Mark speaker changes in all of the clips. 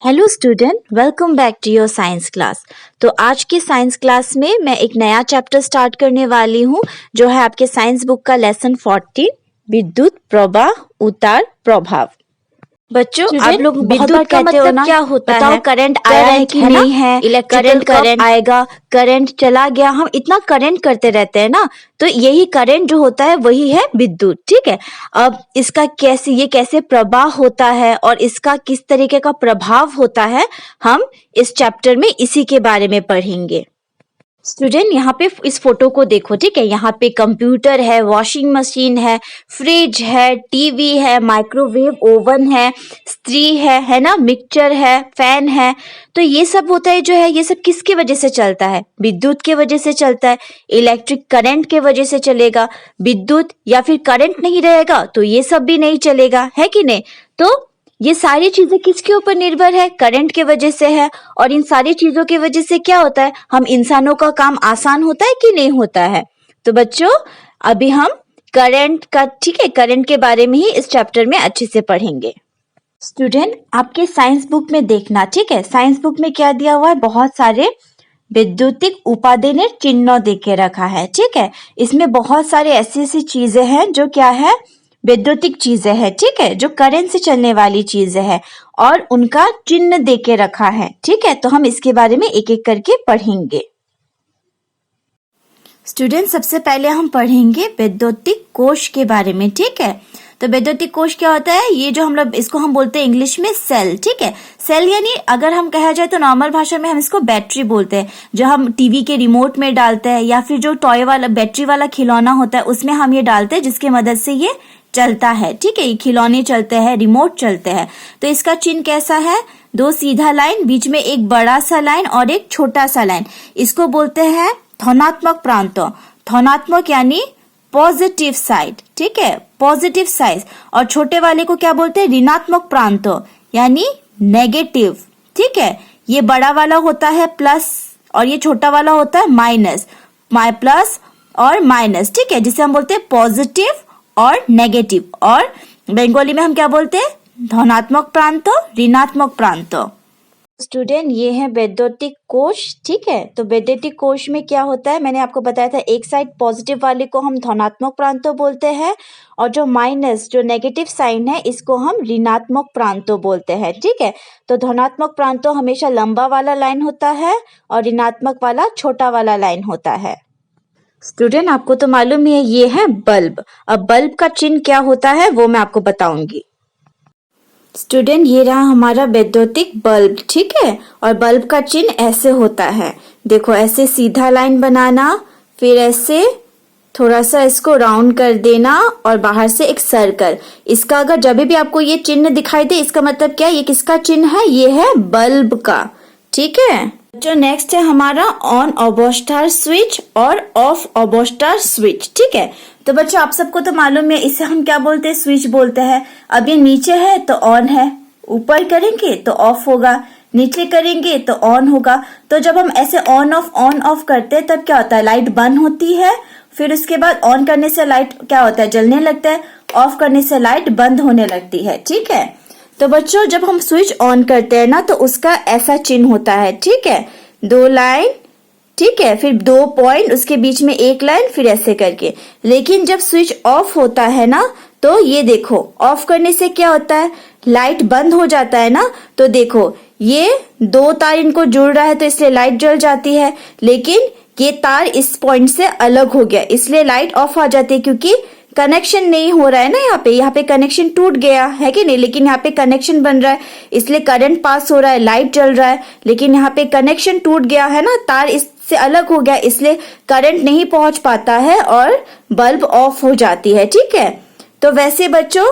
Speaker 1: Hello student, welcome back to your science class. तो आज की साइंस क्लास में मैं एक नया चैप्टर स्टार्ट करने वाली हूँ जो है आपके साइंस बुक का लेसन 14 विद्युत प्रवाह उतार प्रभाव। बच्चों, आप लोग बहुत बार कहते हो ना, क्या होता है, बताओ करंट आया है कि नहीं है, इलेक्ट्रिकल करंट आएगा, करंट चला गया, हम इतना करंट करते रहते हैं ना। तो यही करंट जो होता है वही है विद्युत। ठीक है, अब इसका कैसे प्रवाह होता है और इसका किस तरीके का प्रभाव होता है, हम इस चैप्टर में इसी के बारे में पढ़ेंगे। स्टूडेंट, यहाँ पे इस फोटो को देखो। ठीक है, यहाँ पे कंप्यूटर है, वॉशिंग मशीन है, फ्रिज है, टीवी है, माइक्रोवेव ओवन है, स्त्री है ना, मिक्सचर है, फैन है। तो ये सब होता है जो है, ये सब किसकी वजह से चलता है? विद्युत के वजह से चलता है, इलेक्ट्रिक करंट के वजह से चलेगा। विद्युत या फिर करंट नहीं रहेगा तो ये सब भी नहीं चलेगा, है कि नहीं? तो ये सारी चीजें किसके ऊपर निर्भर है? करंट के वजह से है। और इन सारी चीजों की वजह से क्या होता है, हम इंसानों का काम आसान होता है कि नहीं होता है? तो बच्चों, अभी हम करंट का, ठीक है, करंट के बारे में ही इस चैप्टर में अच्छे से पढ़ेंगे। स्टूडेंट, आपके साइंस बुक में देखना, ठीक है, साइंस बुक में क्या दिया हुआ है, बहुत सारे विद्युतिक उपादेय चिन्ह दे के रखा है। ठीक है, इसमें बहुत सारे ऐसी चीजें हैं जो क्या है, वैद्युतिक चीजें हैं। ठीक है, जो करंट से चलने वाली चीजें हैं और उनका चिन्ह दे के रखा है। ठीक है, तो हम इसके बारे में एक एक करके पढ़ेंगे। स्टूडेंट, सबसे पहले हम पढ़ेंगे वैद्युतिक कोश के बारे में। ठीक है, तो वैद्युतिक कोश क्या होता है? ये जो हम लोग इसको हम बोलते हैं इंग्लिश में सेल। ठीक है, सेल यानी अगर हम कहा जाए तो नॉर्मल भाषा में हम इसको बैटरी बोलते हैं, जो हम टीवी के रिमोट में डालते हैं या फिर जो टॉय वाला बैटरी वाला खिलौना होता है उसमें हम ये डालते हैं, जिसकी मदद से ये चलता है। ठीक है, ये खिलौने चलते हैं, रिमोट चलते हैं। तो इसका चिन्ह कैसा है? दो सीधा लाइन, बीच में एक बड़ा सा लाइन और एक छोटा सा लाइन। इसको बोलते हैं धनात्मक प्रांत। धनात्मक यानी पॉजिटिव साइड। ठीक है, पॉजिटिव साइड। और छोटे वाले को क्या बोलते हैं? ऋणात्मक प्रांत यानी नेगेटिव। ठीक है, ये बड़ा वाला होता है प्लस और ये छोटा वाला होता है माइनस। प्लस और माइनस, ठीक है, जिसे हम बोलते हैं पॉजिटिव और नेगेटिव। और बंगाली में हम क्या बोलते हैं? धनात्मक प्रांत, ऋणात्मक प्रांत। स्टूडेंट, ये है वैद्युतिक कोश। ठीक है, तो वैद्युतिक कोश में क्या होता है, मैंने आपको बताया था, एक साइड पॉजिटिव वाले को हम धनात्मक प्रांत बोलते हैं और जो माइनस, जो नेगेटिव साइन है, इसको हम ऋणात्मक प्रांत बोलते हैं। ठीक है, तो धनात्मक प्रांत हमेशा लंबा वाला लाइन होता है और ऋणात्मक वाला छोटा वाला लाइन होता है। स्टूडेंट, आपको तो मालूम ही है, ये है बल्ब। अब बल्ब का चिन्ह क्या होता है वो मैं आपको बताऊंगी। स्टूडेंट, ये रहा हमारा वैद्युतिक बल्ब। ठीक है, और बल्ब का चिन्ह ऐसे होता है, देखो, ऐसे सीधा लाइन बनाना, फिर ऐसे थोड़ा सा इसको राउंड कर देना और बाहर से एक सर्कल। इसका अगर जब भी आपको ये चिन्ह दिखाई दे, इसका मतलब क्या है? ये किसका चिन्ह है? ये है बल्ब का। ठीक है, जो नेक्स्ट है हमारा ऑन ऑबोस्टार स्विच और ऑफ ऑबोस्टार स्विच। ठीक है, तो बच्चों आप सबको तो मालूम है, इसे हम क्या बोलते हैं? स्विच बोलते हैं। अब ये नीचे है तो ऑन है, ऊपर करेंगे तो ऑफ होगा, नीचे करेंगे तो ऑन होगा। तो जब हम ऐसे ऑन ऑफ करते हैं तब क्या होता है? लाइट बंद होती है, फिर उसके बाद ऑन करने से लाइट क्या होता है? जलने लगता है, ऑफ करने से लाइट बंद होने लगती है। ठीक है, तो बच्चों जब हम स्विच ऑन करते हैं ना तो उसका ऐसा चिन्ह होता है। ठीक है, दो लाइन, ठीक है, फिर दो पॉइंट, उसके बीच में एक लाइन, फिर ऐसे करके। लेकिन जब स्विच ऑफ होता है ना तो ये देखो, ऑफ करने से क्या होता है? लाइट बंद हो जाता है ना। तो देखो, ये दो तार इनको जुड़ रहा है तो इसलिए लाइट जल जाती है, लेकिन ये तार इस पॉइंट से अलग हो गया इसलिए लाइट ऑफ आ जाती है, क्योंकि कनेक्शन नहीं हो रहा है ना। यहाँ पे कनेक्शन टूट गया है कि नहीं, लेकिन यहाँ पे कनेक्शन बन रहा है, इसलिए करंट पास हो रहा है, लाइट जल रहा है। लेकिन यहाँ पे कनेक्शन टूट गया है ना, तार इससे अलग हो गया, इसलिए करंट नहीं पहुंच पाता है और बल्ब ऑफ हो जाती है। ठीक है, तो वैसे बच्चों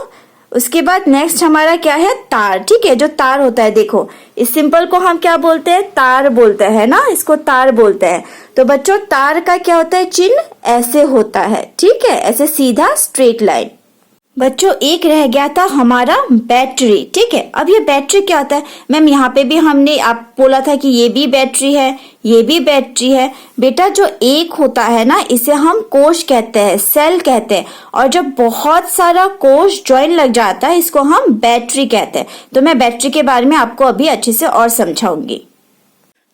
Speaker 1: उसके बाद नेक्स्ट हमारा क्या है? तार। ठीक है, जो तार होता है, देखो, इस सिंपल को हम क्या बोलते हैं? तार बोलते हैं ना, इसको तार बोलते हैं। तो बच्चों तार का क्या होता है? चिन्ह ऐसे होता है। ठीक है, ऐसे सीधा स्ट्रेट लाइन। बच्चों एक रह गया था हमारा बैटरी, ठीक है। अब ये बैटरी क्या होता है मैम, यहाँ पे भी हमने आप बोला था कि ये भी बैटरी है, ये भी बैटरी है। बेटा जो एक होता है ना इसे हम कोश कहते हैं, सेल कहते हैं, और जब बहुत सारा कोश ज्वाइन लग जाता है इसको हम बैटरी कहते हैं। तो मैं बैटरी के बारे में आपको अभी अच्छे से और समझाऊंगी।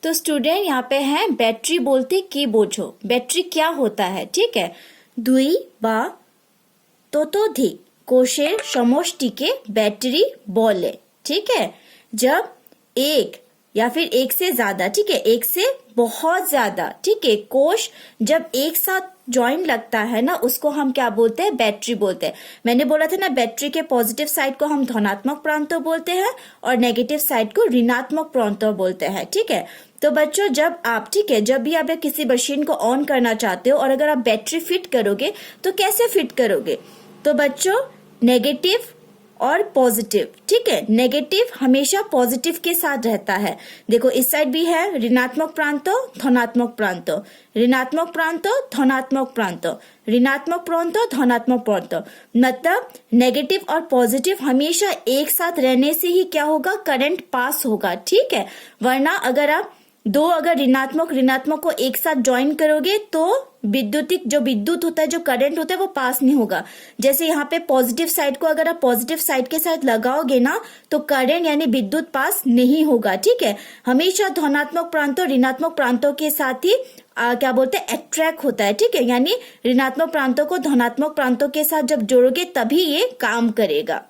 Speaker 1: तो स्टूडेंट यहाँ पे है बैटरी बोलते की बोझो। बैटरी क्या होता है, ठीक है। दुई बा ततोधिक कोशेर समष्टिके बैटरी बोले, ठीक है। जब एक या फिर एक से ज्यादा, ठीक है, एक से बहुत ज्यादा, ठीक है, कोश जब एक साथ ज्वाइन लगता है ना उसको हम क्या बोलते हैं, बैटरी बोलते हैं। मैंने बोला था ना बैटरी के पॉजिटिव साइड को हम धनात्मक प्रांत बोलते हैं और नेगेटिव साइड को ऋणात्मक प्रांत बोलते हैं, ठीक है। तो बच्चों जब आप, ठीक है, जब भी आप किसी मशीन को ऑन करना चाहते हो और अगर आप बैटरी फिट करोगे तो कैसे फिट करोगे, तो बच्चों नेगेटिव और पॉजिटिव, ठीक है। नेगेटिव हमेशा पॉजिटिव के साथ रहता है। देखो इस साइड भी है ऋणात्मक प्रांतो धनात्मक प्रांतो, ऋणात्मक प्रांतो धनात्मक प्रांतो, ऋणात्मक प्रांतो धनात्मक प्रांतो। मतलब नेगेटिव और पॉजिटिव हमेशा एक साथ रहने से ही क्या होगा, करंट पास होगा, ठीक है। वरना अगर आप दो अगर ऋणात्मक को एक साथ ज्वाइन करोगे तो विद्युतिक जो विद्युत होता है, जो करंट होता है वो पास नहीं होगा। जैसे यहाँ पे पॉजिटिव साइड को अगर आप पॉजिटिव साइड के साथ लगाओगे ना तो करंट यानी विद्युत पास नहीं होगा, ठीक है। हमेशा धनात्मक प्रांतों ऋणात्मक प्रांतों के साथ ही क्या बोलते हैं अट्रैक्ट होता है, ठीक है। यानी ऋणात्मक प्रांतों को धनात्मक प्रांतों के साथ जब जोड़ोगे तभी ये काम करेगा।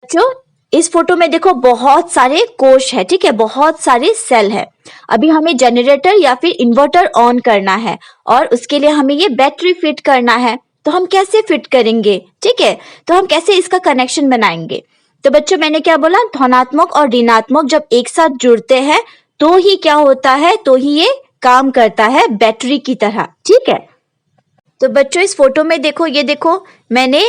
Speaker 1: जो इस फोटो में देखो बहुत सारे कोश है, ठीक है, बहुत सारे सेल है। अभी हमें जनरेटर या फिर इन्वर्टर ऑन करना है और उसके लिए हमें ये बैटरी फिट करना है। तो हम कैसे फिट करेंगे, ठीक है, तो हम कैसे इसका कनेक्शन बनाएंगे। तो बच्चों मैंने क्या बोला, धनात्मक और ऋणात्मक जब एक साथ जुड़ते हैं तो ही क्या होता है, तो ही ये काम करता है बैटरी की तरह, ठीक है। तो बच्चों इस फोटो में देखो, ये देखो मैंने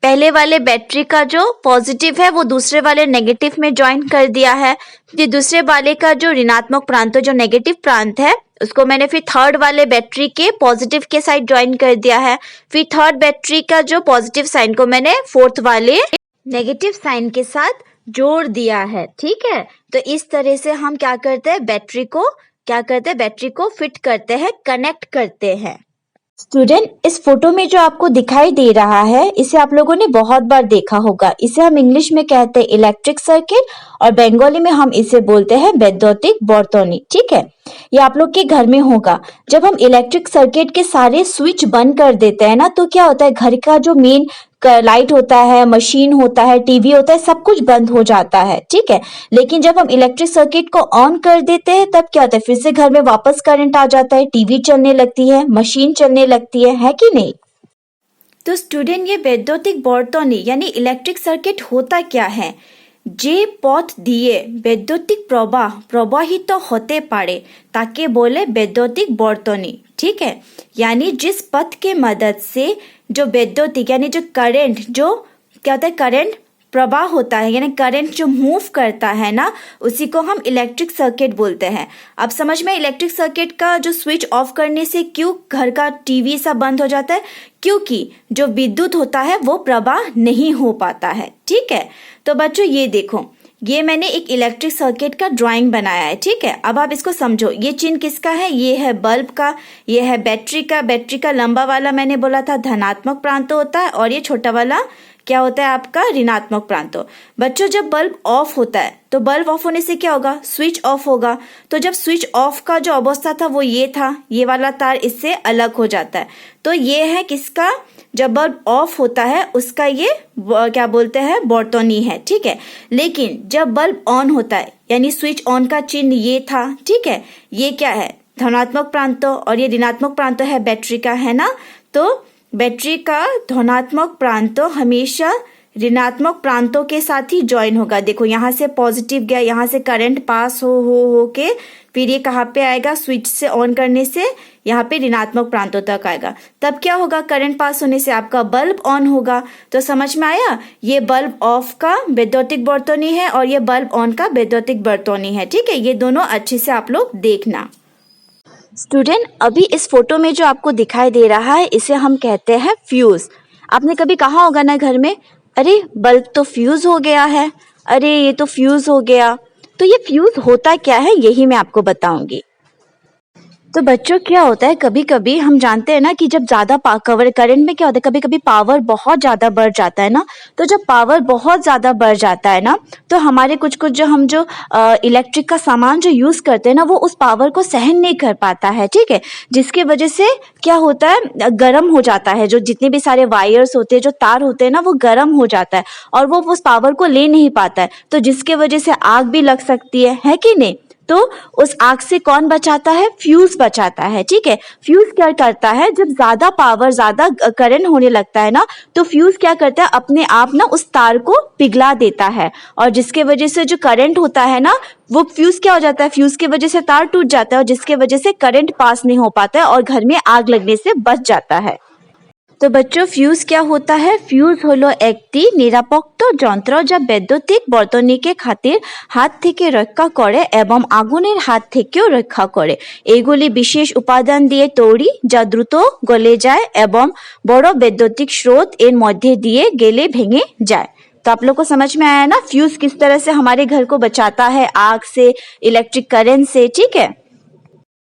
Speaker 1: पहले वाले बैटरी का जो पॉजिटिव है वो दूसरे वाले नेगेटिव में ज्वाइन कर दिया है। ये दूसरे वाले का जो ऋणात्मक प्रांत, जो नेगेटिव प्रांत है, उसको मैंने फिर थर्ड वाले बैटरी के पॉजिटिव के साइड ज्वाइन कर दिया है। फिर थर्ड बैटरी का जो पॉजिटिव साइन को मैंने फोर्थ वाले नेगेटिव साइन के साथ जोड़ दिया है, ठीक है। तो इस तरह से हम क्या करते हैं, बैटरी को फिट करते हैं, कनेक्ट करते हैं। स्टूडेंट इस फोटो में जो आपको दिखाई दे रहा है इसे आप लोगों ने बहुत बार देखा होगा। इसे हम इंग्लिश में कहते हैं इलेक्ट्रिक सर्किट और बंगाली में हम इसे बोलते हैं वैद्युतिक बर्तनी, ठीक है। ये आप लोग के घर में होगा। जब हम इलेक्ट्रिक सर्किट के सारे स्विच बंद कर देते हैं ना तो क्या होता है, घर का जो मेन लाइट होता है, मशीन होता है, टीवी होता है, सब कुछ बंद हो जाता है, ठीक है। लेकिन जब हम इलेक्ट्रिक सर्किट को ऑन कर देते हैं तब क्या होता है, फिर से घर में वापस करंट आ जाता है, टीवी चलने लगती है, मशीन चलने लगती है कि नहीं। तो स्टूडेंट ये वैद्युतिक बर्तनी यानी इलेक्ट्रिक सर्किट होता क्या है, যে পথ দিয়ে বৈদ্যুতিক প্রবাহ প্রবাহিত হতে পারে তাকে बोले वैद्युतिक बर्तनी, ठीक है। यानी जिस पथ के मदद से जो वैद्युतिक यानी जो करंट, जो क्या होता है करंट प्रवाह होता है यानी करंट जो मूव करता है ना उसी को हम इलेक्ट्रिक सर्किट बोलते हैं। अब समझ में, इलेक्ट्रिक सर्किट का जो स्विच ऑफ करने से क्यों घर का टीवी सब बंद हो जाता है, क्योंकि जो विद्युत होता है वो प्रवाह नहीं हो पाता है, ठीक है। तो बच्चों ये देखो, ये मैंने एक इलेक्ट्रिक सर्किट का ड्राइंग बनाया है, ठीक है। अब आप इसको समझो, ये चिन्ह किसका है, ये है बल्ब का, ये है बैटरी का। बैटरी का लंबा वाला मैंने बोला था धनात्मक प्रांत होता है और ये छोटा वाला क्या होता है आपका ऋणात्मक प्रांत। बच्चों जब बल्ब ऑफ होता है तो बल्ब ऑफ होने से क्या होगा, स्विच ऑफ होगा। तो जब स्विच ऑफ का जो अवस्था था वो ये था, ये वाला तार इससे अलग हो जाता है। तो ये है किसका, जब बल्ब ऑफ होता है उसका ये क्या बोलते हैं, बर्तनी है, ठीक है। लेकिन जब बल्ब ऑन होता है यानी स्विच ऑन का चिन्ह ये था, ठीक है, ये क्या है धनात्मक प्रांत और ये ऋणात्मक प्रांत है बैटरी का, है ना। तो बैटरी का धनात्मक प्रांत हमेशा ऋणात्मक प्रांतों के साथ ही ज्वाइन होगा। देखो यहाँ से पॉजिटिव गया, यहाँ से करंट पास हो के फिर ये कहाँ पे आएगा, स्विच से ऑन करने से यहाँ पे ऋणात्मक प्रांतों तक आएगा। तब क्या होगा, करंट पास होने से आपका बल्ब ऑन होगा। तो समझ में आया, ये बल्ब ऑफ का वैद्युतिक बर्तनी है और ये बल्ब ऑन का वैद्युतिक बर्तनी है, ठीक है। ये दोनों अच्छे से आप लोग देखना। स्टूडेंट अभी इस फोटो में जो आपको दिखाई दे रहा है इसे हम कहते हैं फ्यूज। आपने कभी कहा होगा ना घर में, अरे बल्ब तो फ्यूज हो गया है, अरे ये तो फ्यूज हो गया। तो ये फ्यूज होता क्या है यही मैं आपको बताऊंगी। तो बच्चों क्या होता है, कभी कभी हम जानते हैं ना कि जब ज्यादा करंट में क्या होता है, कभी कभी पावर बहुत ज्यादा बढ़ जाता है ना। तो जब पावर बहुत ज्यादा बढ़ जाता है ना, तो हमारे कुछ कुछ जो इलेक्ट्रिक का सामान जो यूज करते हैं ना, वो उस पावर को सहन नहीं कर पाता है, ठीक है। जिसकी वजह से क्या होता है, गर्म हो जाता है, जो जितने भी सारे वायर्स होते हैं, जो तार होते हैं ना, वो गर्म हो जाता है और वो उस पावर को ले नहीं पाता है। तो जिसके वजह से आग भी लग सकती है कि नहीं। तो उस आग से कौन बचाता है, फ्यूज बचाता है, ठीक है। फ्यूज क्या करता है, जब ज्यादा पावर ज्यादा करंट होने लगता है ना, तो फ्यूज क्या करता है, अपने आप ना उस तार को पिघला देता है और जिसके वजह से जो करंट होता है ना, वो फ्यूज क्या हो जाता है, फ्यूज की वजह से तार टूट जाता है और जिसके वजह से करंट पास नहीं हो पाता है और घर में आग लगने से बच जाता है। তো बच्चों ফিউজ क्या होता है, ফিউজ হলো একটি নিরাপত্ত যন্ত্র যা বৈদ্যুতিক বর্তনীকে খাতির হাত থেকে রক্ষা করে এবং আগুনের হাত থেকেও রক্ষা করে। এগুলি বিশেষ উপাদান দিয়ে তৈরি যা দ্রুত গলে যায় এবং বড় বৈদ্যুতিক স্রোত এর মধ্যে দিয়ে গেলে ভেঙে যায়। तो आप लोग को समझ में आया ना फ्यूज किस तरह से हमारे घर को बचाता है आग से, इलेक्ट्रिक करंट से, ठीक है।